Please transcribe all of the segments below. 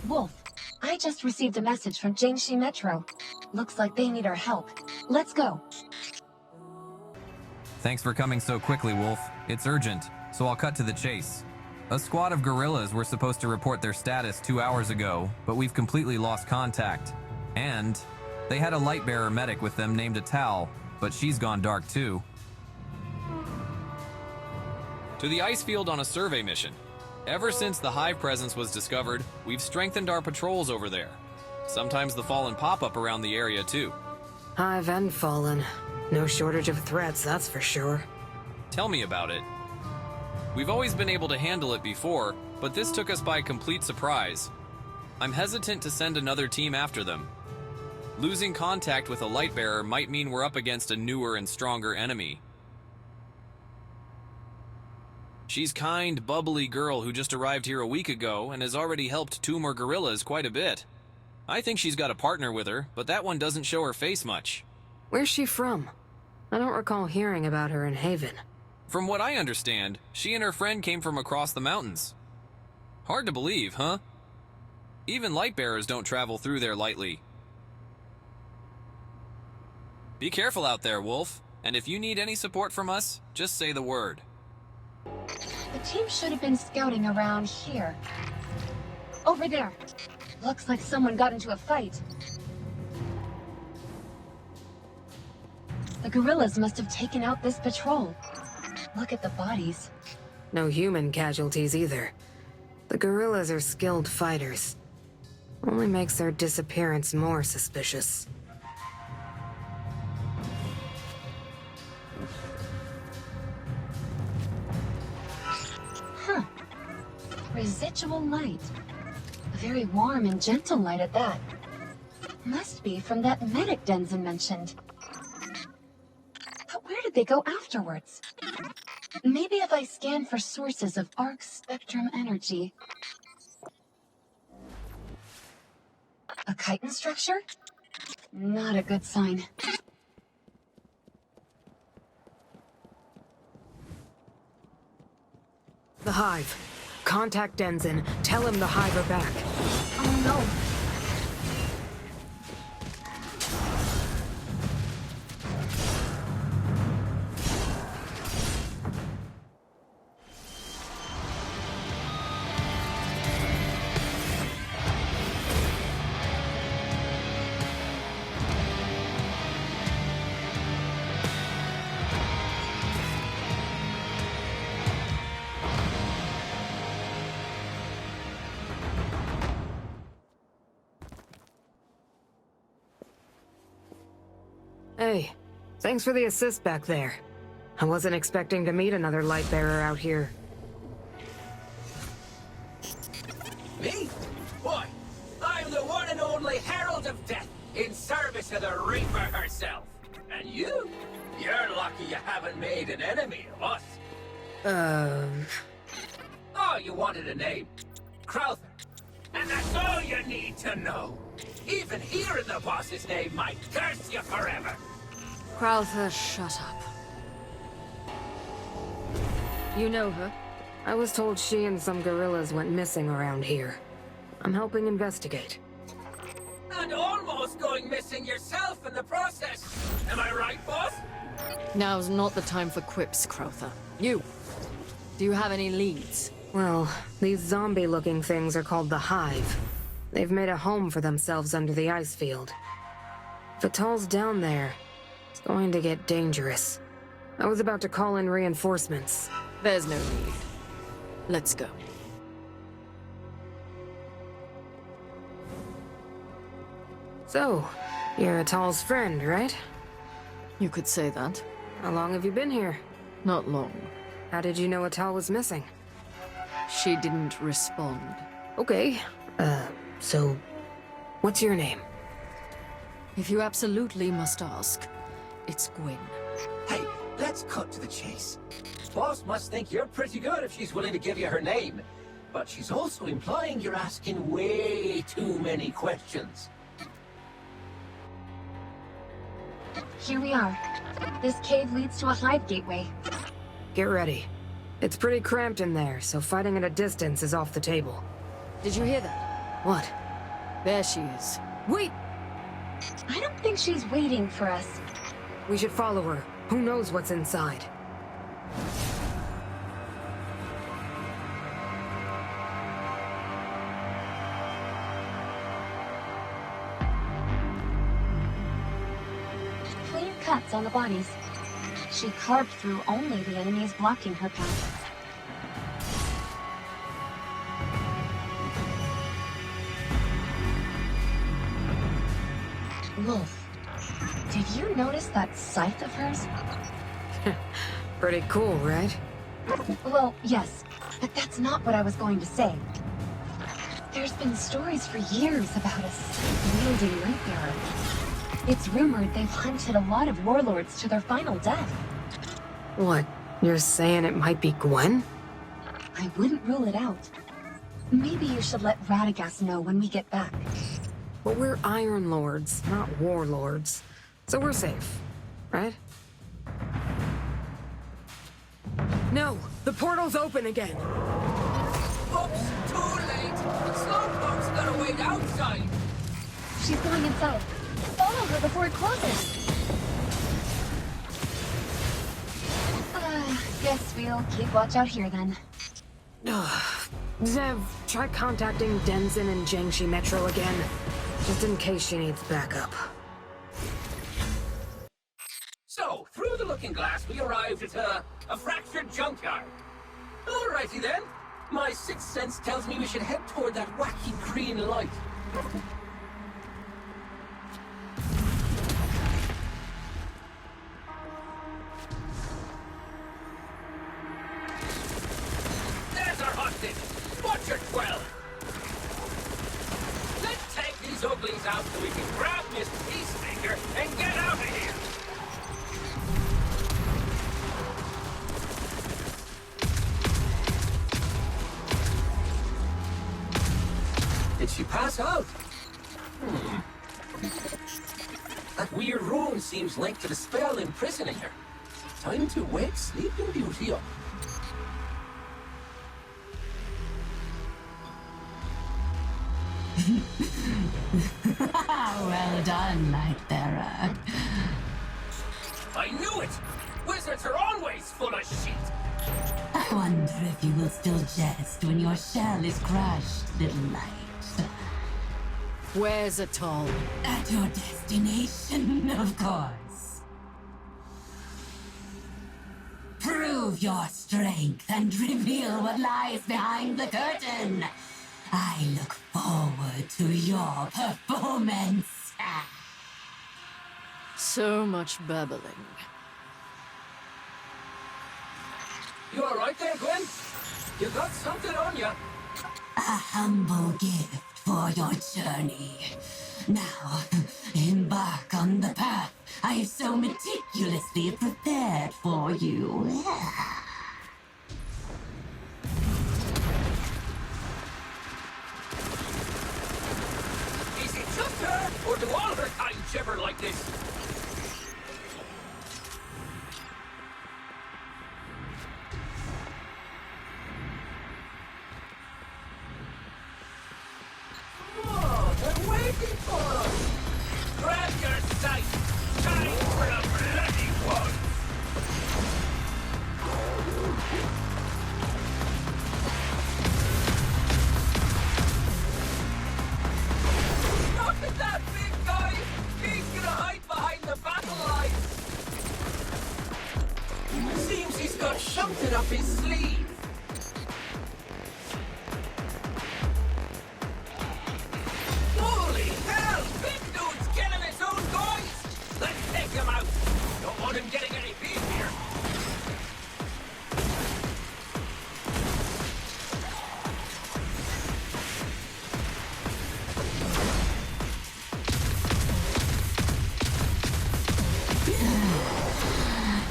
Wolf, I just received a message from Jingxi Metro. Looks like they need our help. Let's go. Thanks for coming so quickly, Wolf. It's urgent, so I'll cut to the chase. A squad of guerrillas were supposed to report their status 2 hours ago, but we've completely lost contact. And they had a light-bearer medic with them named Atal, but she's gone dark too. To the ice field on a survey mission. Ever since the Hive presence was discovered, we've strengthened our patrols over there. Sometimes the Fallen pop up around the area too. Hive and Fallen. No shortage of threats, that's for sure. Tell me about it. We've always been able to handle it before, but this took us by complete surprise. I'm hesitant to send another team after them. Losing contact with a Lightbearer might mean we're up against a newer and stronger enemy. She's kind, bubbly girl who just arrived here a week ago and has already helped 2 more guerrillas quite a bit. I think she's got a partner with her, but that one doesn't show her face much. Where's she from? I don't recall hearing about her in Haven. From what I understand, she and her friend came from across the mountains. Hard to believe, huh? Even Lightbearers don't travel through there lightly. Be careful out there, Wolf, and if you need any support from us, just say the word. The team should have been scouting around here. Over there. Looks like someone got into a fight. The guerrillas must have taken out this patrol. Look at the bodies. No human casualties either. The guerrillas are skilled fighters. Only makes their disappearance more suspicious. Huh. Residual light. A very warm and gentle light at that. Must be from that medic Denzin mentioned. But where did they go afterwards? Maybe if I scan for sources of arc spectrum energy. A chitin structure? Not a good sign. The Hive. Contact Denzin. Tell him the Hive are back. Oh no. Hey, thanks for the assist back there. I wasn't expecting to meet another Lightbearer out here. Me? Why, I'm the one and only Herald of Death, in service of the Reaper herself. And you? You're lucky you haven't made an enemy of us. Oh, you wanted a name. Crowther. And that's all you need to know. Even hearing the boss's name might curse you forever. Crowther, shut up. You know her? I was told she and some guerrillas went missing around here. I'm helping investigate. And almost going missing yourself in the process. Am I right, boss? Now's not the time for quips, Crowther. You. Do you have any leads? Well, these zombie-looking things are called the Hive. They've made a home for themselves under the ice field. If Atal's down there, it's going to get dangerous. I was about to call in reinforcements. There's no need. Let's go. So, you're Atal's friend, right? You could say that. How long have you been here? Not long. How did you know Atal was missing? She didn't respond. Okay, so, what's your name? If you absolutely must ask, it's Gwynn. Hey, let's cut to the chase. Boss must think you're pretty good if she's willing to give you her name. But she's also implying you're asking way too many questions. Here we are. This cave leads to a hive gateway. Get ready. It's pretty cramped in there, so fighting at a distance is off the table. Did you hear that? What? There she is. Wait! I don't think she's waiting for us. We should follow her. Who knows what's inside? Clean cuts on the bodies. She carved through only the enemies blocking her path. Wolf, did you notice that scythe of hers? Pretty cool, right? Well, yes, but that's not what I was going to say. There's been stories for years about a scythe-wielding nightmare. It's rumored they've hunted a lot of warlords to their final death. What? You're saying it might be Gwynn? I wouldn't rule it out. Maybe you should let Radagast know when we get back. But we're Iron Lords, not warlords. So we're safe, right? No! The portal's open again! Oops, too late. The slowpoke's gotta wait outside. She's going inside. Follow her before it closes. Guess we'll keep watch out here then. Zev, try contacting Denzin and Jiangxi Metro again, just in case she needs backup. So, through the looking glass, we arrived at a fractured junkyard. Alrighty then. My sixth sense tells me we should head toward that wacky green light. There's our hostage. Watch your 12. Let's take these uglies out so we can grab Miss Peacemaker and get out of here. Did she pass out? That weird rune seems linked to the spell imprisoning her. Time to wake Sleeping Beauty up. Well done, Lightbearer. I knew it! Wizards are always full of shit! I wonder if you will still jest when your shell is crushed, little light. Where's Atoll? At your destination, of course. Prove your strength and reveal what lies behind the curtain. I look forward to your performance. So much babbling. You alright there, Gwynn? You got something on you. A humble gift for your journey. Now, embark on the path I've so meticulously prepared for you. Is it just her, or do all her kind shiver like this? Oh, they're waiting for us! Grab your sight! Time for a bloody one! Look at that big guy! He's gonna hide behind the battle lines! Seems he's got something up his sleeve. Holy hell! Big dude's killing his own guys! Let's take him out! Don't want him getting any beef here.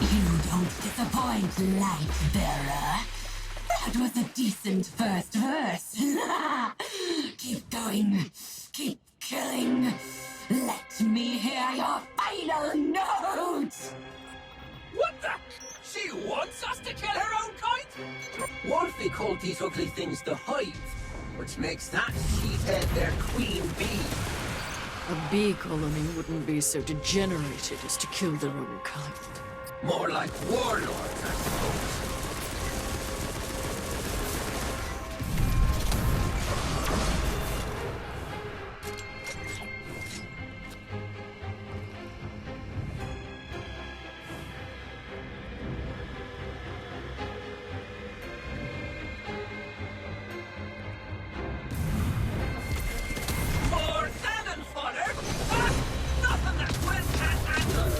You don't disappoint, Lightbearer. That was a decent first verse. Keep going. Keep killing. Let me hear your final note. What the? She wants us to kill her own kind? Wolfie called these ugly things the Hive. which makes that sheethead their queen bee. A bee colony wouldn't be so degenerated as to kill their own kind. More like warlords, I suppose. More cannon fodder? Ah, nothing that Gwynn can't handle!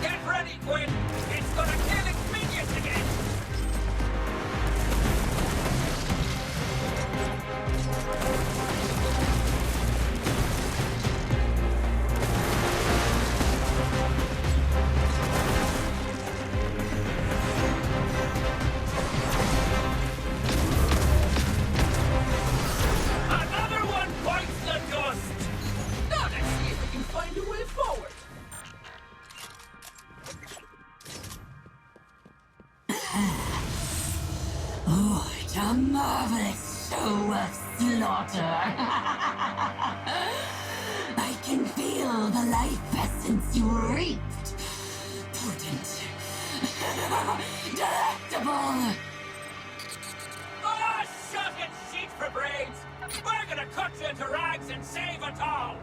Get ready, Gwynn! It's gonna kill its minions again! Another one bites the dust! Now let's see if we can find a way forward. Oh, it's a marvelous show of slaughter. I can feel the life essence you reaped. Potent. Delectable. Ah, shut it, sheet for brains! We're gonna cut you into rags and save it all!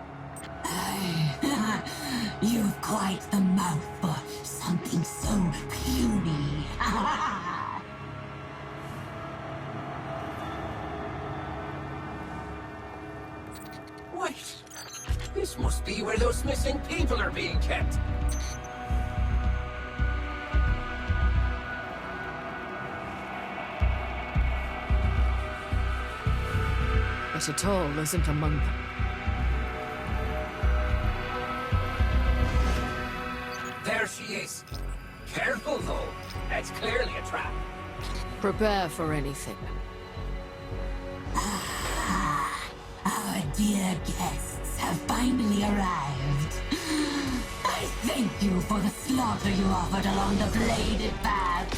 You've quite the mouth for something so puny. Wait, this must be where those missing people are being kept. But Atoll isn't among them. There she is. Careful, though. That's clearly a trap. Prepare for anything. Our dear guests have finally arrived. I thank you for the slaughter you offered along the bladed path.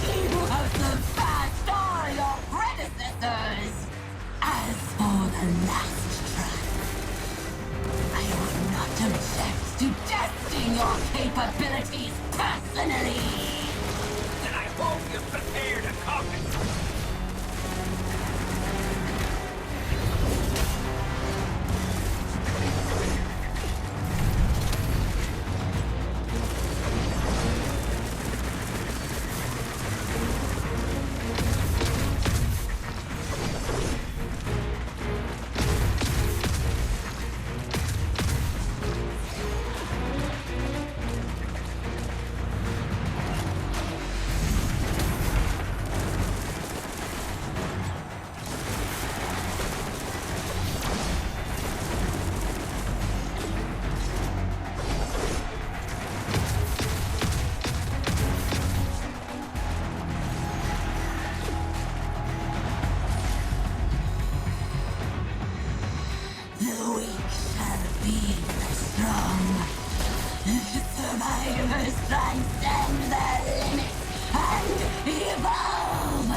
You have surpassed all your predecessors. As for the last trap, I would not object to testing your capabilities personally. And I hope you've prepared a coffin. The weak shall be the strong. Survivors transcend their limits and evolve.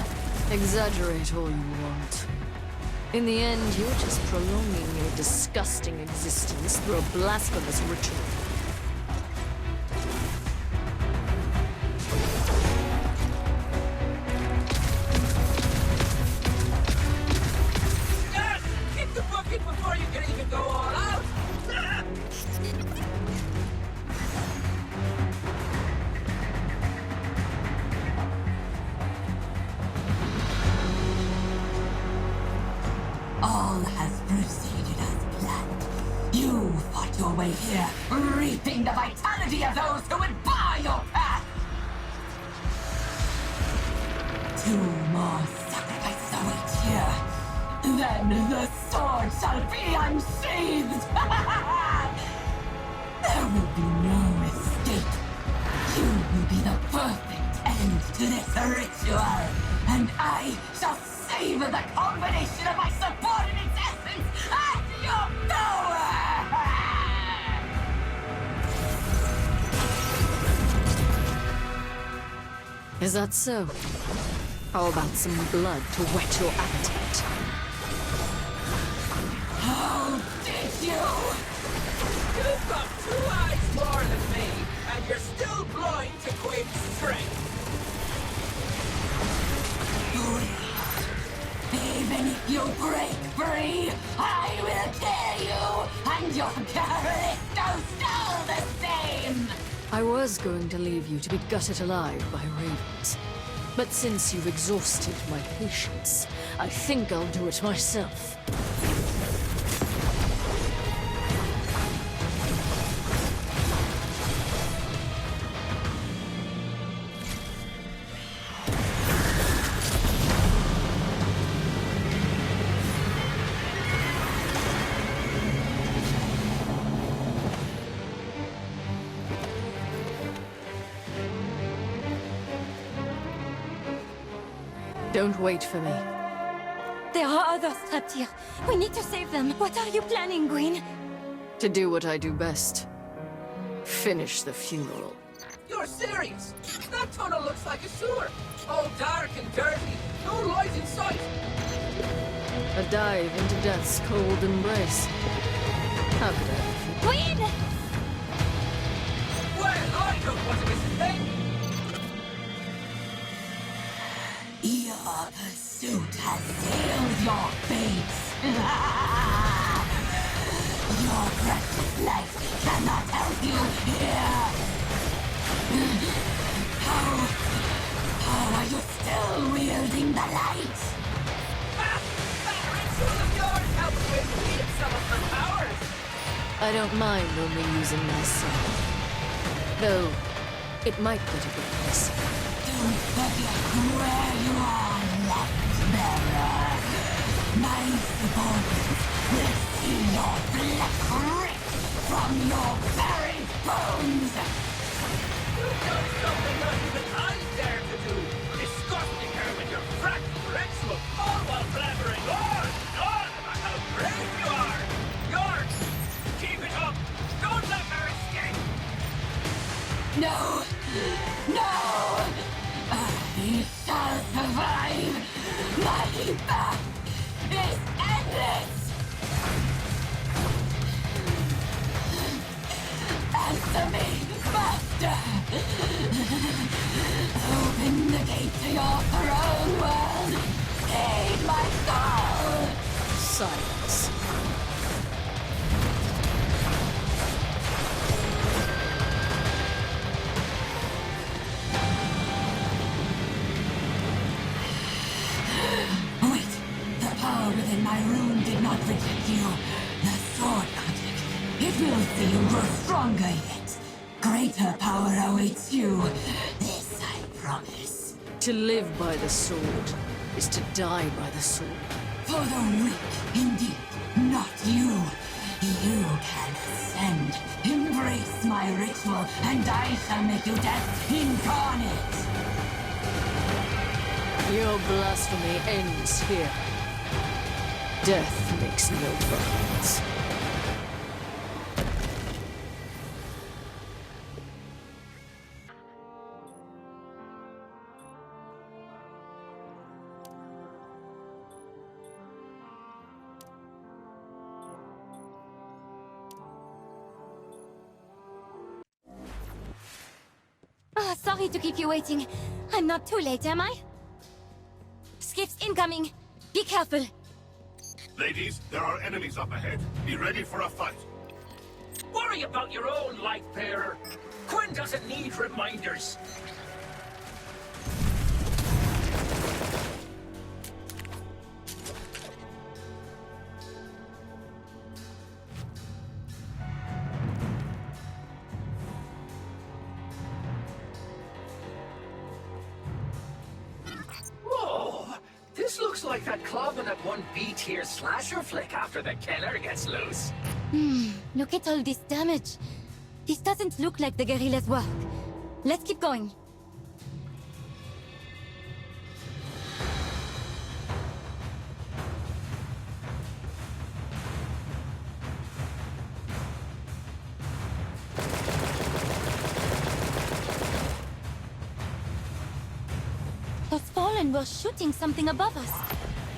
Exaggerate all you want. In the end, you're just prolonging your disgusting existence through a blasphemous ritual. Yes! Kick the bucket before you can even go all out! All has proceeded as planned. You fought your way here, reaping the vitality of those who would bar your path. 2 more sacrifices await here. Then the sword shall be unsheathed. There will be no escape. You will be the perfect end to this ritual, and I shall savor the combination of my subordinate's essence resistance at your power! Is that so? How about some blood to whet your appetite? How did you? You've got 2 eyes more than me, and you're still blind to Gwynn's strength. Even if you break free, I will kill you, and your Callisto still the same! I was going to leave you to be gutted alive by ravens. But since you've exhausted my patience, I think I'll do it myself. Don't wait for me. There are others trapped here. We need to save them. What are you planning, Gwynn? To do what I do best. Finish the funeral. You're serious? That tunnel looks like a sewer. All dark and dirty. No light in sight. A dive into death's cold embrace. How could I? Gwynn! Well, I don't want to miss a thing. Your pursuit has sealed your fate. Your precious life cannot help you here. How are you still wielding the light? Ah! That ritual of yours helps with keep some of her powers. I don't mind only using my soul. Though, it might get a bit messy. Don't forget where you are, Light-bearer. My subordinates will see your flesh rip from your very bones. You've done something not even I dare to do. Disgusting her with your fractal ritual, all while blabbering on about how brave you are. Yours. Keep it up. Don't let her escape. No! No! I shall survive! My path is endless! Answer me, Master! Open the gate to your throne world! Aid my soul! Silence. Wait! The power within my rune did not reject you. The sword magic. It will see you grow stronger yet. Greater power awaits you. This I promise. To live by the sword is to die by the sword. For the weak, indeed, not you. You can ascend. Embrace my ritual, and I shall make you death incarnate. Your blasphemy ends here. Death makes no bones. Oh, sorry to keep you waiting. I'm not too late, am I? Skiffs incoming. Be careful. Ladies, there are enemies up ahead. Be ready for a fight. Worry about your own light bearer. Gwynn doesn't need reminders. Whoa! This looks like that clobbing at one B-tier slasher flick after the killer gets loose. Look at all this damage. This doesn't look like the guerrillas' work. Let's keep going. Fallen were shooting something above us.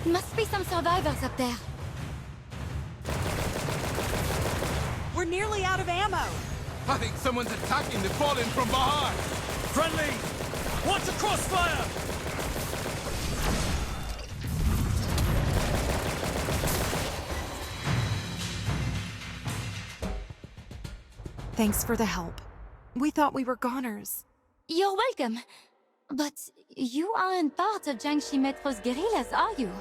Must be some survivors up there. We're nearly out of ammo. I think someone's attacking the Fallen from behind. Friendly! Watch the crossfire! Thanks for the help. We thought we were goners. You're welcome. But you aren't part of Jiangxi Metro's guerrillas, are you?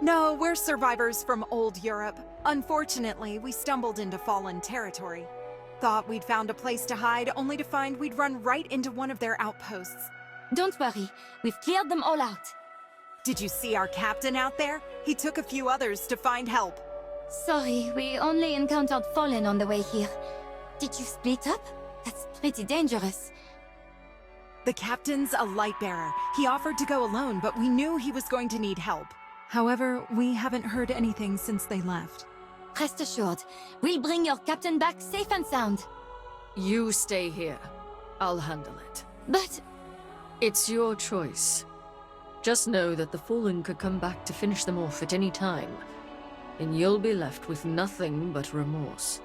No, we're survivors from old Europe. Unfortunately, we stumbled into Fallen territory. Thought we'd found a place to hide, only to find we'd run right into one of their outposts. Don't worry, we've cleared them all out. Did you see our captain out there? He took a few others to find help. Sorry, we only encountered Fallen on the way here. Did you split up? That's pretty dangerous. The captain's a light bearer. He offered to go alone, but we knew he was going to need help. However, we haven't heard anything since they left. Rest assured, we'll bring your captain back safe and sound. You stay here. I'll handle it. But... It's your choice. Just know that the Fallen could come back to finish them off at any time. And you'll be left with nothing but remorse.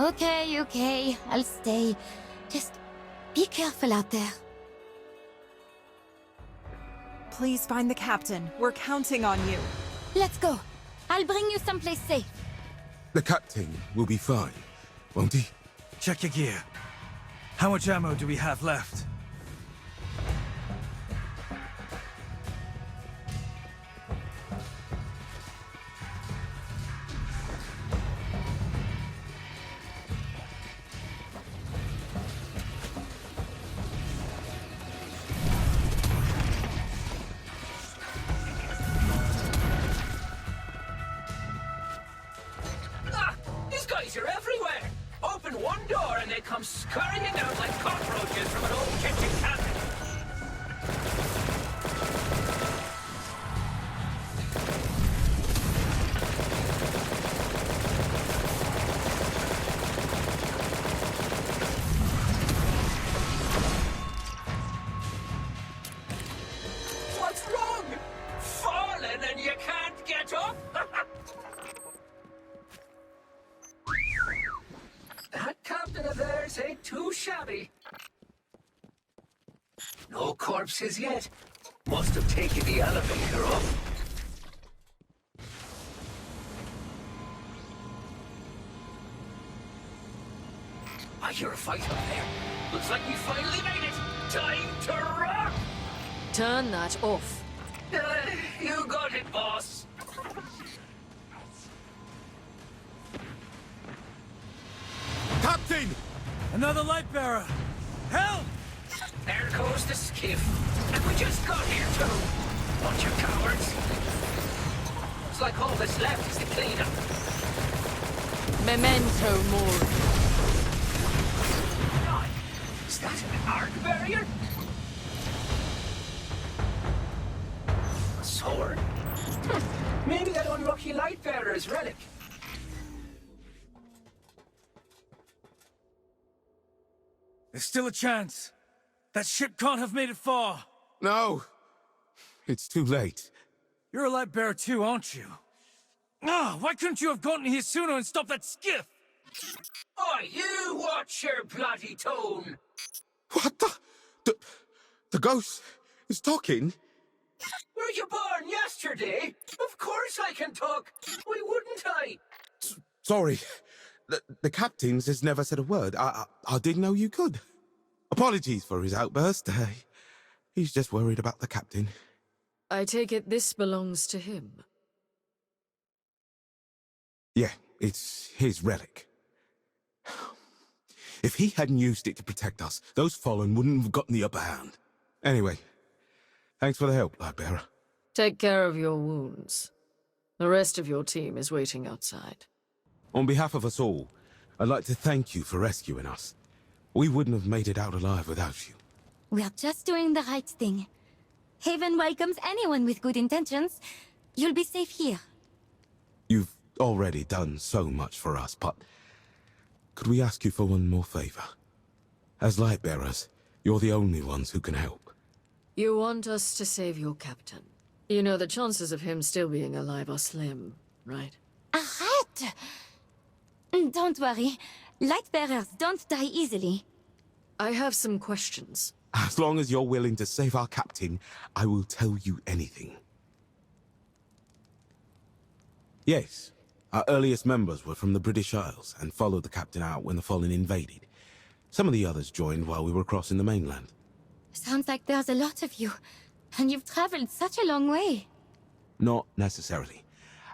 Okay, I'll stay. Just be careful out there. Please find the captain. We're counting on you. Let's go. I'll bring you someplace safe. The captain will be fine, won't he? Check your gear. How much ammo do we have left? These guys are everywhere! Open one door and they come scurrying out like cockroaches from an old kitchen cabinet. What's wrong? Fallen and you can't get up? That captain of theirs ain't too shabby. No corpses yet. Must have taken the elevator up. I hear a fight up there. Looks like we finally made it. Time to rock! Turn that off. You got it, boss. Captain! Another light bearer! Help! There goes the skiff. And we just got here too. Bunch of cowards. Looks like all that's left is the cleanup. Memento mori. God, is that an arc barrier? A sword? Maybe that unlucky light bearer's relic. There's still a chance. That ship can't have made it far. No! It's too late. You're a light bearer too, aren't you? Why couldn't you have gotten here sooner and stopped that skiff? Oh, you watch your bloody tone! What the ghost is talking? Were you born yesterday? Of course I can talk. Why wouldn't I? Sorry. The captain's has never said a word. I didn't know you could. Apologies for his outburst. He's just worried about the captain. I take it this belongs to him. Yeah, it's his relic. If he hadn't used it to protect us, those Fallen wouldn't have gotten the upper hand. Anyway, thanks for the help, Lightbearer. Take care of your wounds. The rest of your team is waiting outside. On behalf of us all, I'd like to thank you for rescuing us. We wouldn't have made it out alive without you. We're just doing the right thing. Haven welcomes anyone with good intentions. You'll be safe here. You've already done so much for us, but could we ask you for one more favor? As Lightbearers, you're the only ones who can help. You want us to save your captain. You know the chances of him still being alive are slim, right? Arrête! Don't worry. Lightbearers don't die easily. I have some questions. As long as you're willing to save our captain, I will tell you anything. Yes, our earliest members were from the British Isles and followed the captain out when the Fallen invaded. Some of the others joined while we were crossing the mainland. Sounds like there's a lot of you. And you've traveled such a long way. Not necessarily.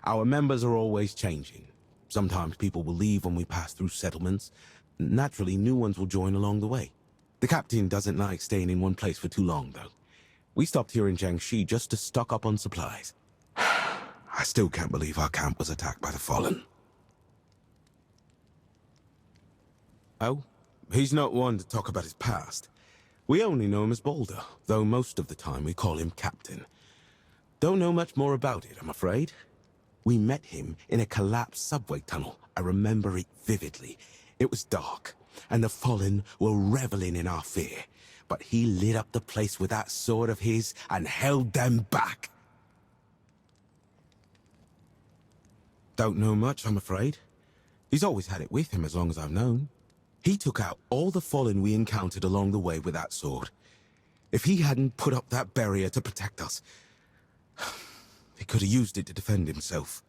Our members are always changing. Sometimes people will leave when we pass through settlements. Naturally, new ones will join along the way. The captain doesn't like staying in one place for too long, though. We stopped here in Jiangxi just to stock up on supplies. I still can't believe our camp was attacked by the Fallen. Oh, he's not one to talk about his past. We only know him as Balder, though most of the time we call him Captain. Don't know much more about it, I'm afraid. We met him in a collapsed subway tunnel. I remember it vividly. It was dark, and the Fallen were reveling in our fear. But he lit up the place with that sword of his and held them back. Don't know much, I'm afraid. He's always had it with him as long as I've known. He took out all the Fallen we encountered along the way with that sword. If he hadn't put up that barrier to protect us, he could have used it to defend himself.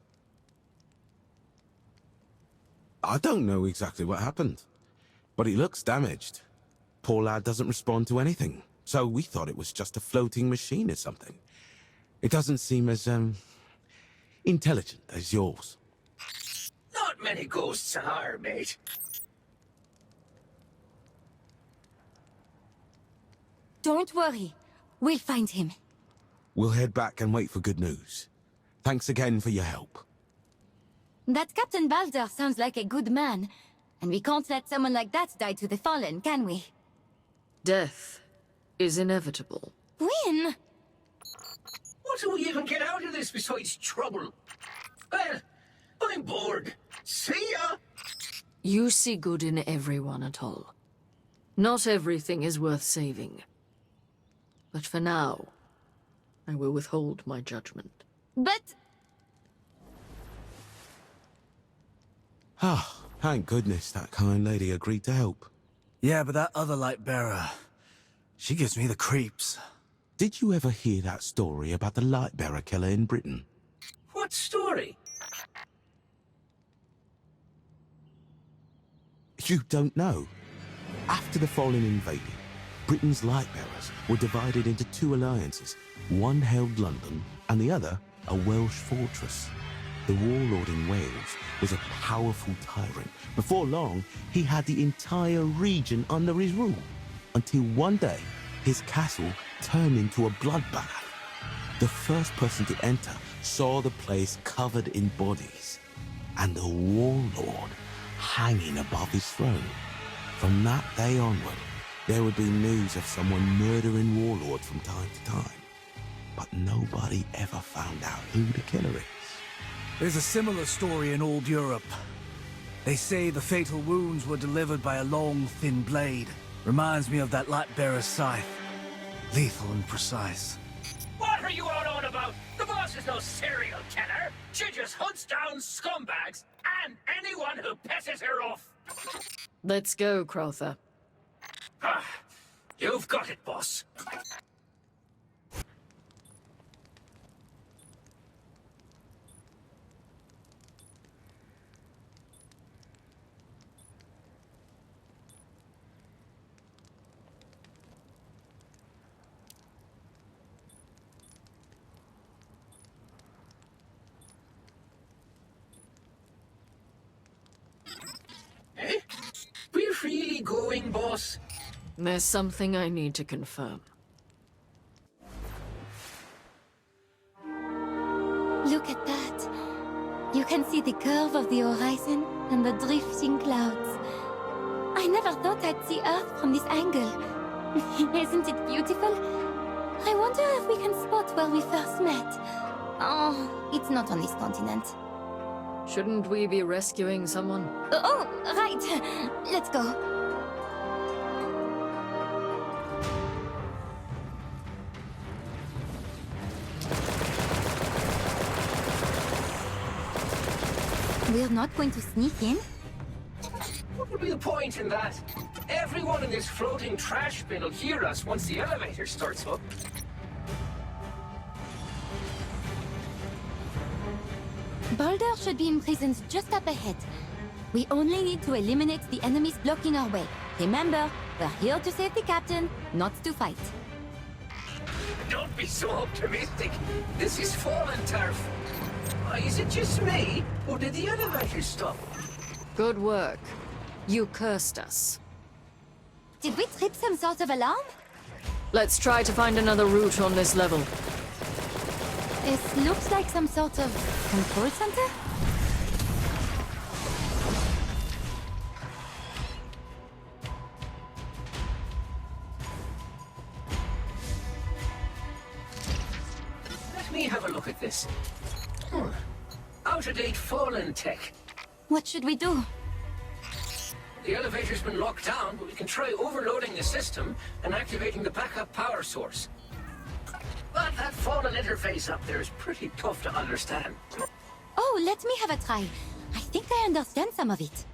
I don't know exactly what happened, but he looks damaged. Poor lad doesn't respond to anything, so we thought it was just a floating machine or something. It doesn't seem as, intelligent as yours. Not many ghosts are, mate. Don't worry. We'll find him. We'll head back and wait for good news. Thanks again for your help. That Captain Balder sounds like a good man. And we can't let someone like that die to the Fallen, can we? Death is inevitable. Gwynn! What do we even get out of this besides trouble? Well, I'm bored. See ya! You see good in everyone at all. Not everything is worth saving. But for now, I will withhold my judgment. But... Ah, thank goodness that kind lady agreed to help. Yeah, but that other light bearer, she gives me the creeps. Did you ever hear that story about the Lightbearer killer in Britain? What story? You don't know? After the Fallen invaded, Britain's Lightbearers were divided into two alliances. One held London, and the other a Welsh fortress. The warlord in Wales was a powerful tyrant. Before long, he had the entire region under his rule. Until one day, his castle turned into a bloodbath. The first person to enter saw the place covered in bodies, and the warlord hanging above his throne. From that day onward, there would be news of someone murdering warlords from time to time. But nobody ever found out who the killer is. There's a similar story in old Europe. They say the fatal wounds were delivered by a long, thin blade. Reminds me of that Lightbearer's scythe. Lethal and precise. What are you all on about? The boss is no serial killer. She just hunts down scumbags and anyone who pisses her off. Let's go, Crowther. Ah, you've got it, boss. Eh? We're really going, boss? There's something I need to confirm. look at that. You can see the curve of the horizon and the drifting clouds. I never thought I'd see Earth from this angle. Isn't it beautiful? I wonder if we can spot where we first met. Oh, it's not on this continent. Shouldn't we be rescuing someone? Oh, right. Let's go. we're not going to sneak in? What would be the point in that? Everyone in this floating trash bin will hear us once the elevator starts up. Boulder should be in prisons just up ahead. We only need to eliminate the enemies blocking our way. Remember, we're here to save the captain, not to fight. Don't be so optimistic. This is fallen turf. Is it just me, or did the elevator stop? Good work. You cursed us. Did we trip some sort of alarm? Let's try to find another route on this level. This looks like some sort of control center? Let me have a look at this. Out-of-date fallen tech. What should we do? The elevator's been locked down, but we can try overloading the system and activating the backup power source. But that fallen interface up there is pretty tough to understand. Oh, let me have a try. I think I understand some of it.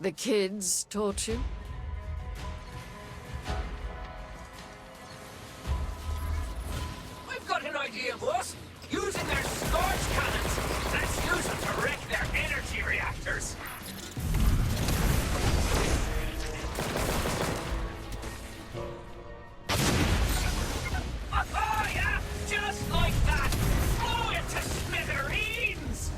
The kids taught you? I've got an idea, boss. Using their scorch cannons. Let's use them to wreck their energy reactors. Oh, yeah! Just like that! Blow it to smithereens!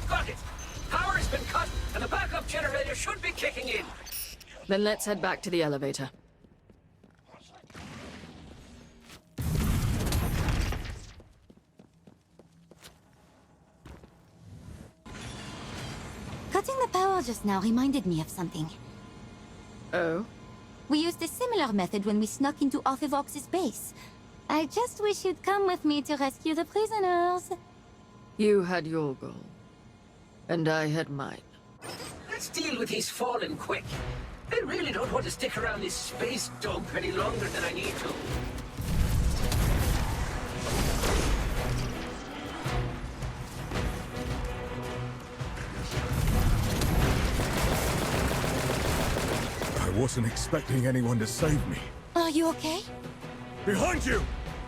Got it! Power's been cut, and the backup generator should be kicking in. Then let's head back to the elevator. Cutting the power just now reminded me of something. Oh? We used a similar method when we snuck into Orthovox's base. I just wish you'd come with me to rescue the prisoners. You had your goal. And I had mine. Let's deal with these fallen quick. I really don't want to stick around this space dump any longer than I need to. I wasn't expecting anyone to save me. Are you okay? Behind you!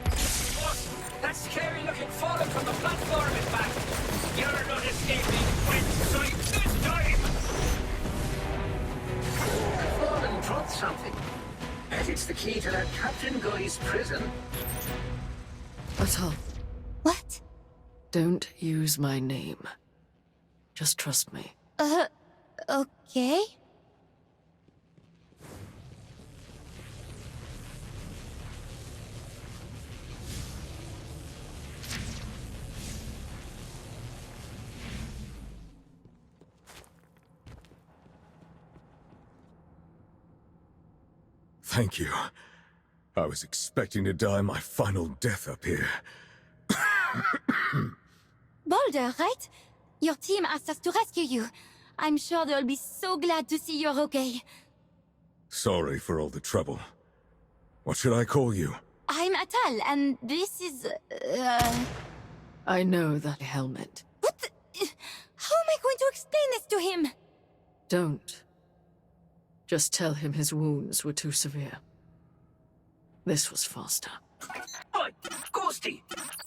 Boss, that scary-looking fallen from the platform is back. You're not escaping Gwynn sight this time! The fallen dropped something. And it's the key to that Captain Guy's prison. Atal, What? don't use my name. Just trust me. Okay. Thank you. I was expecting to die my final death up here. Boulder, right? Your team asked us to rescue you. I'm sure they'll be so glad to see you're okay. Sorry for all the trouble. What should I call you? I'm Atal, and this is... I know that helmet. What the... How am I going to explain this to him? Don't. Just tell him his wounds were too severe. This was faster. Oi, Ghosty!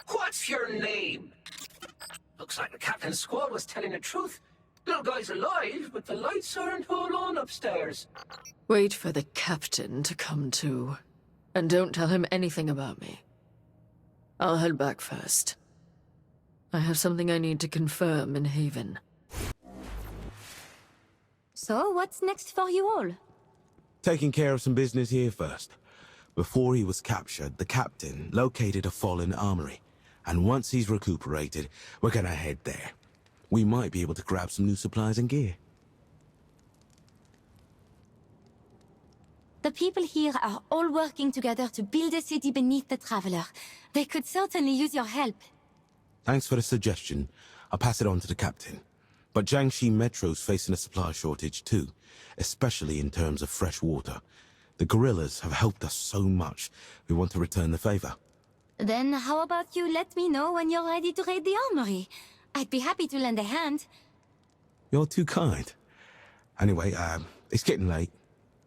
What's your name? Looks like the captain's squad was telling the truth. Little guy's alive, but the lights aren't all on upstairs. Wait for the captain to come to. And don't tell him anything about me. I'll head back first. I have something I need to confirm in Haven. So, what's next for you all? Taking care of some business here first. Before he was captured, the captain located a fallen armory. And once he's recuperated, we're gonna head there. We might be able to grab some new supplies and gear. The people here are all working together to build a city beneath the Traveler. They could certainly use your help. Thanks for the suggestion. I'll pass it on to the captain. But Jiangxi Metro's facing a supply shortage too, especially in terms of fresh water. The guerrillas have helped us so much, we want to return the favor. Then how about you let me know when you're ready to raid the armory? I'd be happy to lend a hand. You're too kind. Anyway, it's getting late.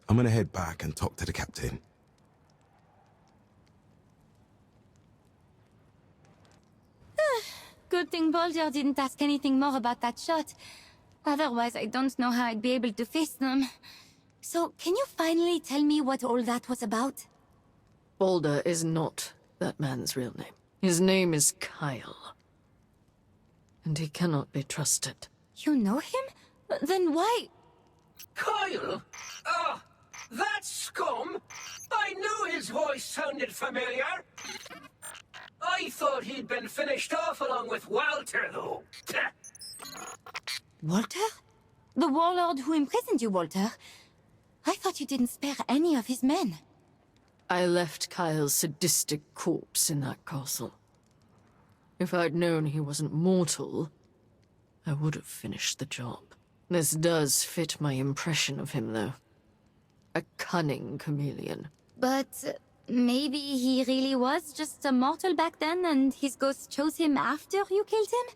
I'm gonna head back and talk to the captain. Good thing Boulder didn't ask anything more about that shot. Otherwise, I don't know how I'd be able to face them. So, can you finally tell me what all that was about? Boulder is not that man's real name. His name is Kyle. And he cannot be trusted. You know him? Then why? Kyle? Ah, that scum! I knew his voice sounded familiar. I thought he'd been finished off along with Walter, though. Walter? The warlord who imprisoned you, Walter? I thought you didn't spare any of his men. I left Kyle's sadistic corpse in that castle. If I'd known he wasn't mortal, I would have finished the job. This does fit my impression of him, though. A cunning chameleon. But maybe he really was just a mortal back then and his ghost chose him after you killed him?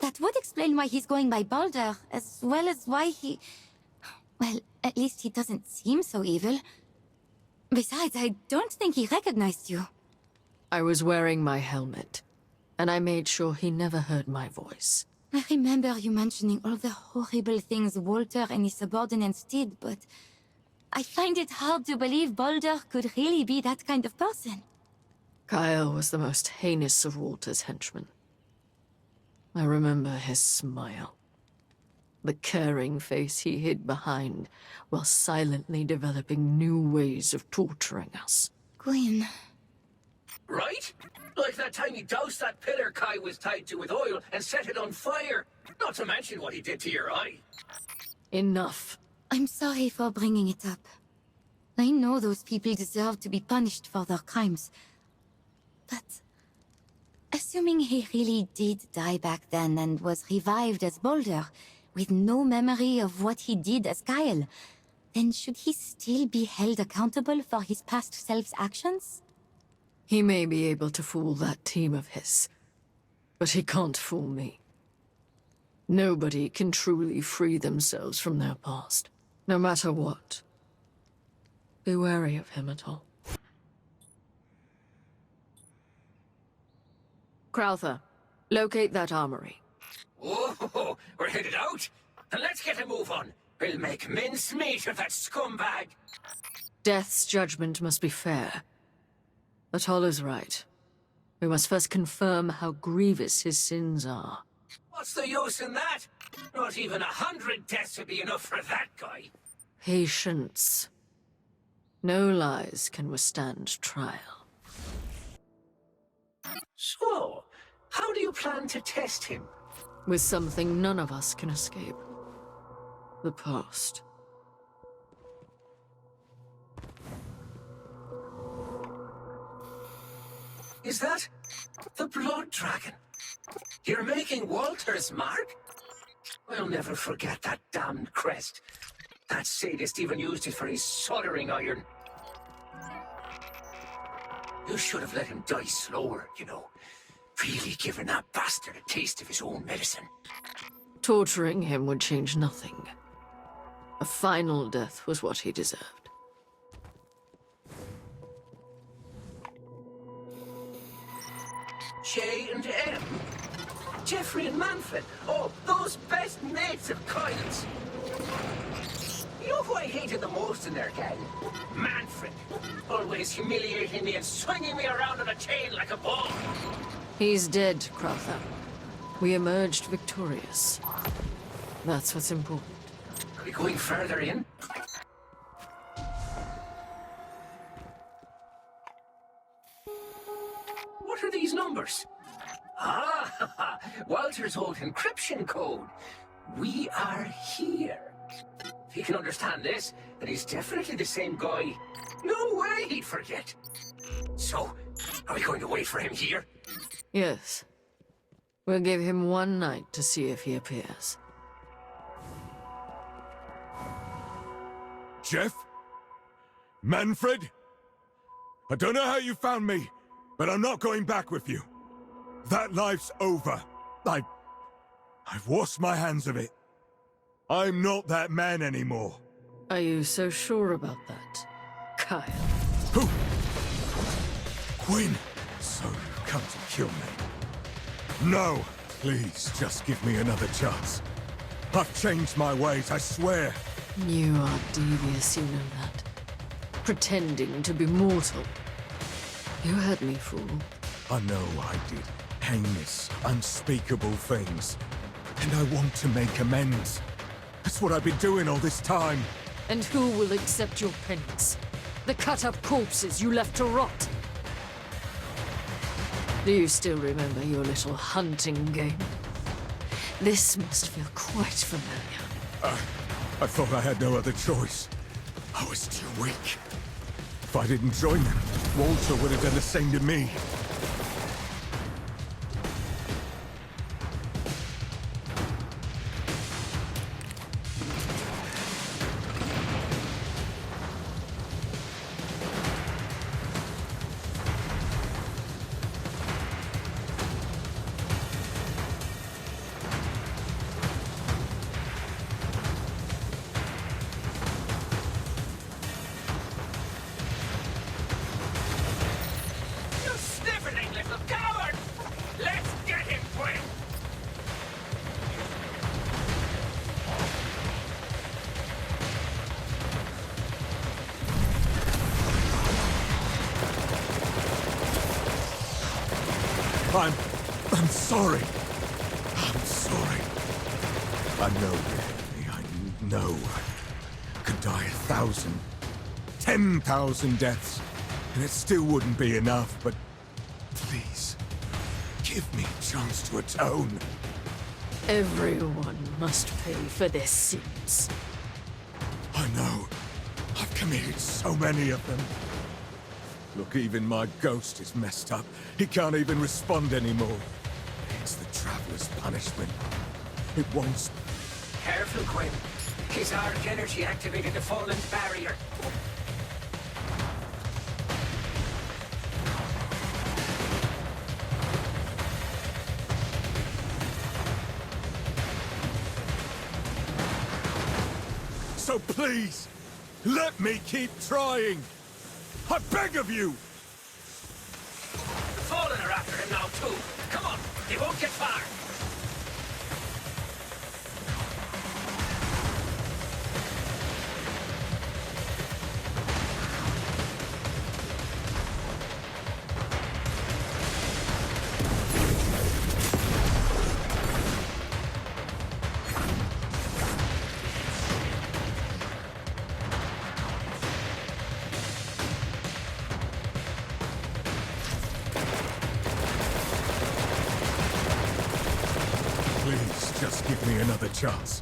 That would explain why he's going by Baldur, as well as why he... Well, at least he doesn't seem so evil. Besides, I don't think he recognized you. I was wearing my helmet, and I made sure he never heard my voice. I remember you mentioning all the horrible things Walter and his subordinates did, but I find it hard to believe Baldur could really be that kind of person. Kyle was the most heinous of Walter's henchmen. I remember his smile. The caring face he hid behind while silently developing new ways of torturing us. Gwynn. Right? Like that time he doused that pillar Kai was tied to with oil and set it on fire. Not to mention what he did to your eye. Enough. I'm sorry for bringing it up. I know those people deserve to be punished for their crimes. But assuming he really did die back then and was revived as Baldur, with no memory of what he did as Kyle, then should he still be held accountable for his past self's actions? He may be able to fool that team of his, but he can't fool me. Nobody can truly free themselves from their past, no matter what. Be wary of him at all. Crowther, locate that armory. Oh, we're headed out? Then let's get a move on. We'll make mincemeat of that scumbag. Death's judgment must be fair. But Hall is right. We must first confirm how grievous his sins are. What's the use in that? Not even 100 deaths would be enough for that guy. Patience. No lies can withstand trial. So, how do you plan to test him? With something none of us can escape. The past. Is that the blood dragon? You're making Walter's mark? I'll never forget that damned crest. That sadist even used it for his soldering iron. You should have let him die slower, you know. Really giving that bastard a taste of his own medicine. Torturing him would change nothing. A final death was what he deserved. J and M? Jeffrey and Manfred? Oh, those best mates of Kyle's. You know who I hated the most in their gang? Manfred. Always humiliating me and swinging me around on a chain like a ball. He's dead, Crowther. We emerged victorious. That's what's important. Are we going further in? What are these numbers? Ah, Walter's old encryption code. We are here. If he can understand this, then he's definitely the same guy. No way he'd forget. So, are we going to wait for him here? Yes. We'll give him one night to see if he appears. Jeff? Manfred? I don't know how you found me, but I'm not going back with you. That life's over. I've washed my hands of it. I'm not that man anymore. Are you so sure about that, Kyle? Who? Gwynn. So you've come to kill me. No, please, just give me another chance. I've changed my ways, I swear. You are devious, you know that. Pretending to be mortal. You had me, fool. I know I did heinous, unspeakable things. And I want to make amends. That's what I've been doing all this time. And who will accept your penance? The cut-up corpses you left to rot? Do you still remember your little hunting game? This must feel quite familiar. I thought I had no other choice. I was too weak. If I didn't join them, Walter would have done the same to me. You sniveling little coward! Let's get him, Gwynn! I'm sorry. I'm sorry. I know the enemy. I know I could die 1,000, 10,000 deaths, and it still wouldn't be enough, but please, give me a chance to atone. Everyone must pay for their sins. I know. I've committed so many of them. Look, even my ghost is messed up. He can't even respond anymore. It's the Traveler's punishment. It won't... Careful, Gwynn. His arc energy activated the fallen barrier. So please, let me keep trying. I beg of you! The fallen are after him now, too. Come on, they won't get far. Please, just give me another chance.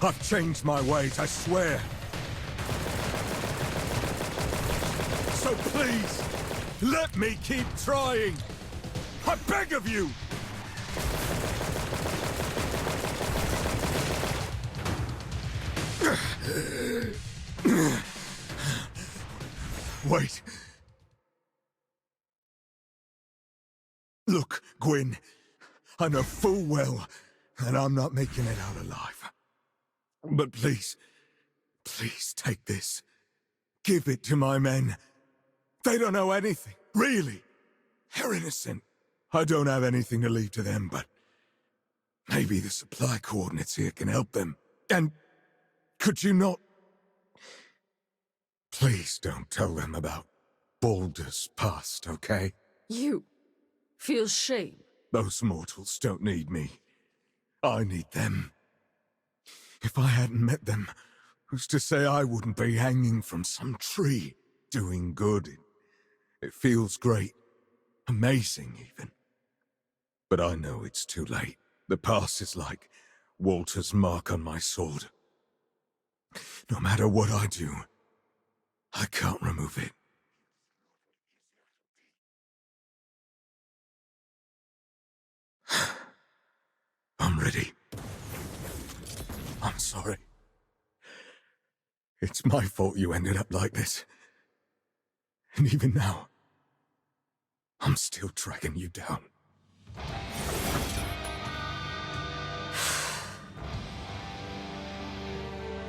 I've changed my ways, I swear. So please, let me keep trying. I beg of you! Wait. Look, Gwynn, I know full well that I'm not making it out alive. But please, please take this. Give it to my men. They don't know anything, really. They're innocent. I don't have anything to leave to them, but maybe the supply coordinates here can help them. And could you not... Please don't tell them about Baldur's past, okay? You feel shame. Those mortals don't need me. I need them. If I hadn't met them, who's to say I wouldn't be hanging from some tree, doing good? It feels great. Amazing, even. But I know it's too late. The past is like Walter's mark on my sword. No matter what I do, I can't remove it. I'm ready. I'm sorry. It's my fault you ended up like this. And even now, I'm still tracking you down.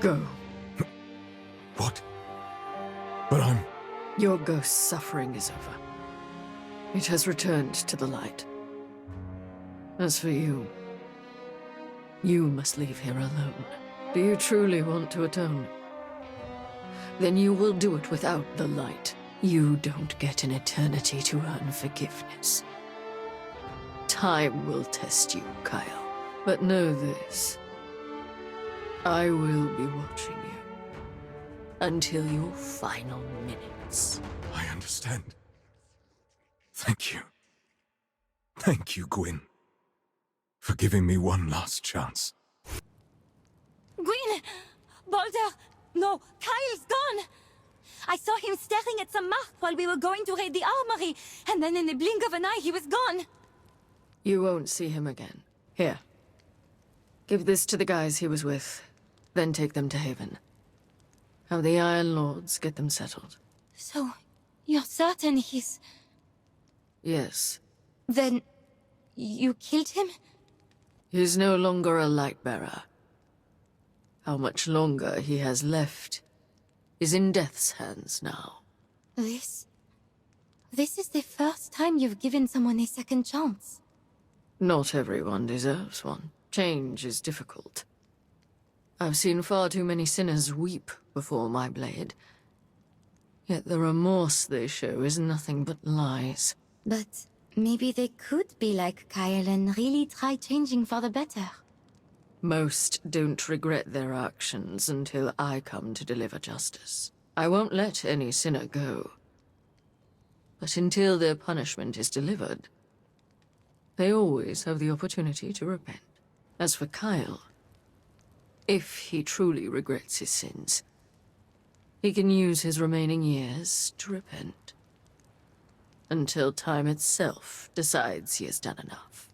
Go. What? But I'm... Your ghost's suffering is over. It has returned to the light. As for you, you must leave here alone. Do you truly want to atone? Then you will do it without the light. You don't get an eternity to earn forgiveness. Time will test you, Kyle. But know this. I will be watching you until your final minutes. I understand. Thank you. Thank you, Gwyn, for giving me one last chance. Gwynn! Balder! No, Kyle's gone! I saw him staring at some mark while we were going to raid the armory, and then in the blink of an eye, he was gone. You won't see him again. Here. Give this to the guys he was with, then take them to Haven. Have the Iron Lords get them settled. So, you're certain he's... Yes. Then... you killed him? He's no longer a light-bearer. How much longer he has left is in Death's hands now. This is the first time you've given someone a second chance. Not everyone deserves one. Change is difficult. I've seen far too many sinners weep before my blade. Yet the remorse they show is nothing but lies. But maybe they could be like Kyle and really try changing for the better. Most don't regret their actions until I come to deliver justice. I won't let any sinner go. But until their punishment is delivered, they always have the opportunity to repent. As for Kyle, if he truly regrets his sins, he can use his remaining years to repent. Until time itself decides he has done enough.